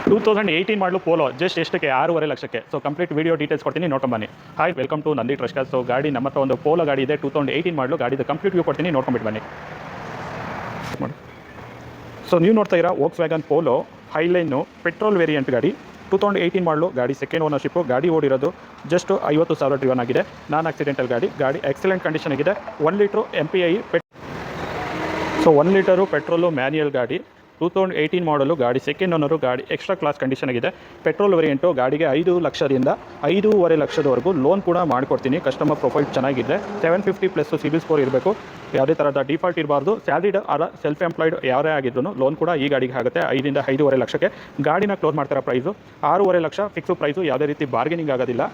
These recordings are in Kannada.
2018 ಮಾಡಲು ಪೋಲೋ ಜಸ್ಟ್ ಎಷ್ಟಕ್ಕೆ 6.5 ಲಕ್ಷಕ್ಕೆ. ಸೊ ಕಂಪ್ಲೀಟ್ ವಿಡಿಯೋ ಡೀಟೇಲ್ಸ್ ಕೊಡ್ತೀನಿ, ನೋಡ್ಕೊಂಬನ್ನಿ. Hi, welcome to Nandi trust car. So ಗಾಡಿ ನಮ್ಮ ಹತ್ರ ಒಂದು ಪೋಲೋ ಗಾಡಿ ಇದೆ, 2018 ಮಾಡಲು. ಗಾಡಿದು ಕಂಪ್ಲೀಟ್ ವ್ಯೂ ಕೊಡ್ತೀನಿ, ನೋಡ್ಕೊಂಬಿಟ್ಟು ಬನ್ನಿ. ಸೊ ನೀವು ನೋಡ್ತಾ ಇರೋ ವೋಕ್ಸ್ವ್ಯಾಗನ್ ಪೋಲೋ ಹೈಲೈನು ಪೆಟ್ರೋಲ್ ವೇರಿಯಂಟ್ ಗಾಡಿ, 2018 ಮಾಡಲು. ಗಾಡಿ ಸೆಕೆಂಡ್ ಓನರ್ಶಿಪ್ಪು. ಗಾಡಿ ಓಡಿರೋದು ಜಸ್ಟ್ 50,000 ಡ್ರಿವನ್ ಆಗಿದೆ. ನಾನ್ ಆಕ್ಸಿಡೆಂಟಲ್ ಗಾಡಿ. ಗಾಡಿ ಎಕ್ಸಲೆಂಟ್ ಕಂಡೀಷನ್ ಆಗಿದೆ. 1 litre MPI so 1 litre petrol manual ಗಾಡಿ, 2018 ಮಾಡಲು. ಗಾಡಿ ಸೆಕೆಂಡ್ ಓನರು. ಗಾಡಿ ಎಕ್ಸ್ಟ್ರಾ ಕ್ಲಾಸ್ ಕಂಡೀಷನ್ ಆಗಿದೆ. Petrol variant. ಗಾಡಿಗೆ 5 ಲಕ್ಷದಿಂದ 5.5 ಲಕ್ಷದವರೆಗೂ ಲೋನ್ ಕೂಡ ಮಾಡಿಕೊಡ್ತೀನಿ. ಕಸ್ಟಮರ್ ಪ್ರೊಫೈಲ್ ಚೆನ್ನಾಗಿದೆ. 750 ಪ್ಲಸ್ ಸಿಬಿಲ್ ಸ್ಕೋರ್ ಇರಬೇಕು. ಯಾವುದೇ ಥರದ ಡಿಫಾಲ್ಟ್ ಇರಬಾರ್ದು. ಸ್ಯಾಲ್ರಿಡ್ ಆರ ಸೆಲ್ಫ್ ಎಂಪ್ಲಾಯ್ಡ್ ಯಾರೇ ಆಗಿದ್ರು ಲೋನ್ ಕೂಡ ಈ ಗಾಡಿಗೆ ಆಗುತ್ತೆ. 5ರಿಂದ 5.5 ಲಕ್ಷಕ್ಕೆ ಗಾಡಿನ ಕ್ಲೋಸ್ ಮಾಡ್ತಾರೆ. Price 6.5 lakh fix price. ಯಾವುದೇ ರೀತಿ ಬಾರ್ಗೇನಿಂಗ್ ಆಗೋದಿಲ್ಲ.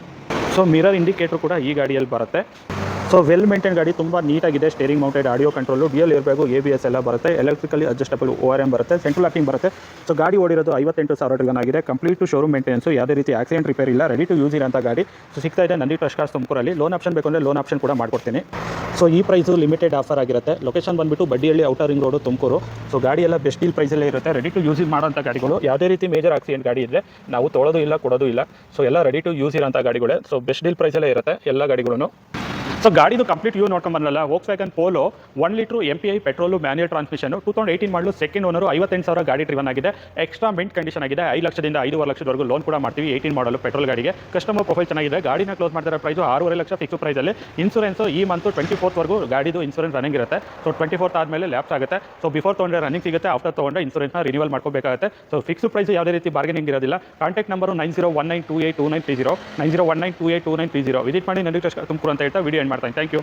ಸೊ ಮಿರರ್ ಇಂಡಿಕೇಟ್ರು ಕೂಡ ಈ ಗಾಡಿಯಲ್ಲಿ ಬರುತ್ತೆ. ಸೊ ವೆಲ್ ಮೇಂಟೈನ್ ಗಾಡಿ, ತುಂಬ ನೀಟಾಗಿದೆ. Steering mounted audio control, DL ಇರಬೇಕು, ABS ಎಲ್ಲ ಬರುತ್ತೆ. ಎಲೆಕ್ಟ್ರಿಕಲಿ ಅಡ್ಜಸ್ಟಬಲ್ ORM ಬರುತ್ತೆ. ಸೆಂಟ್ರಲ್ ಲಾಕಿಂಗ್ ಬರುತ್ತೆ. ಸೊ ಗಾಡಿ ಓಡಿರೋದು 58,000 ಡ್ರಿವನ್ ಆಗಿದೆ. Complete showroom maintenance. ಯಾವುದೇ ರೀತಿ ಆಕ್ಸಿಡೆಂಟ್ ರಿಪೇರ್ ಇಲ್ಲ. ರೆಡಿ ಟು ಯೂಸ್ ಇರೋಂಥ ಗಾಡಿ. ಸೊ ಸಿಗ್ತಾ ಇದೆ ನಂದಿ ಟ್ರಸ್ಟ್ ಕಾರ್ಸ್ ತುಮಕೂರಲ್ಲಿ. ಲೋನ್ ಆಪ್ಷನ್ ಬೇಕು ಅಂದರೆ ಲೋನ್ ಆಪ್ಷನ್ ಕೂಡ ಮಾಡ್ಕೊಡ್ತೀನಿ. ಸೊ ಈ ಪ್ರೈಸು ಲಿಮಿಟೆಡ್ ಆಫರ್ ಆಗಿರುತ್ತೆ. ಲೊಕೇಶನ್ ಬಂದುಬಿಟ್ಟು Baddihalli, outer ring road, Tumakuru. So ಗಾಡಿ ಎಲ್ಲ ಬೆಸ್ಟ್ ಡೀಲ್ ಪ್ರೈಸಲ್ಲೇ ಇರುತ್ತೆ. ರೆಡಿ ಟು ಯೂಸ್ ಮಾಡೋಂಥ ಗಾಡಿಗಳು. ಯಾವುದೇ ರೀತಿ ಮೇಜರ್ ಆಕ್ಸಿಡೆಂಟ್ ಗಾಡಿ ಇದ್ದರೆ ನಾವು ತೊಳೋದು ಇಲ್ಲ, ಕೊಡೋದು ಇಲ್ಲ. ಸೊ ಎಲ್ಲ ರೆಡಿ ಟು ಯೂಸ್ ಇರೋಂಥ ಗಾಡಿಗಳೇ. ಸೊ ಬೆಸ್ಟ್ ಡೀಲ್ ಪ್ರೈಸಲ್ಲೇ ಇರುತ್ತೆ ಎಲ್ಲ ಗಾಡಿಗಳು. ಸೊ ಗಾಡಿದು ಕಂಪ್ಲೀಟ್ ವ್ಯೂ ನೋಡ್ಕೊಂಬರಲ್ಲ. Volkswagen Polo 1 litre MPI petrol manual transmission, 2018 model. Second owner. 58,000 ಗಾಡಿ ಡ್ರಿವನ್ ಆಗಿದೆ. ಎಕ್ಸ್ಟ್ರಾ ಮಿಂಟ್ ಕಂಡೀಷನ್ ಆಗಿದೆ. 5 ಲಕ್ಷದಿಂದ 5.5 ಲಕ್ಷದವರೆಗೂ ಲೋನ್ ಕೂಡ ಮಾಡ್ತೀವಿ. 18 ಮಾಡಲು ಪೆಟ್ರೋಲ್ ಗಾಡಿಗೆ. ಕಸ್ಟಮರ್ ಪ್ರೊಫೈಲ್ ಚೆನ್ನಾಗಿದೆ. ಗಾಡಿನ ಕ್ಲೋಸ್ ಮಾಡ್ತಾರೆ. ಪ್ರೈಸು 6.5 ಲಕ್ಷ ಫಿಕ್ಸ್ ಪ್ರೈಸಲ್ಲಿ. ಇನ್ಸೂರೆನ್ಸು ಈ ಮಂತು 24th ಗಾಡಿದು ಇನ್ಸೂರೆನ್ಸ್ ರನ್ನಿಂಗ್ ಇರುತ್ತೆ. ಸೊ 24th ಆದಮೇಲೆ ಲ್ಯಾಪ್ಸ್ ಆಗುತ್ತೆ. ಸೊ ಬಿಫೋರ್ ತೊಗೊಂಡ್ರೆ ರನ್ನಿಂಗ್ ಸಿಗುತ್ತೆ, ಆಫ್ಟರ್ ತೊಗೊಂಡ್ರೆ ಇನ್ಸೂರೆನ್ಸ್ನ ರಿನ್ಯೂವಲ್ ಮಾಡ್ಕೋಬೇಕಾಗುತ್ತೆ. ಸೊ ಫಿಕ್ಸ್ ಪ್ರೈಸ್ ಯಾವುದೇ ರೀತಿ ಬಾರ್ಗೇನಿಂಗ್ ಇರೋದಿಲ್ಲ. Contact number 9019282930, 9019282930. ವಿಸಿಟ್ ಮಾಡಿ ನಂದಿ ಟ್ರಸ್ಟ್ ತುಮಕೂರು ಅಂತ ಹೇಳ್ತಾ ವಿಡಿಯೋ ಎಂಡ್ ಮಾಡ್ತೀನಿ. Thank you.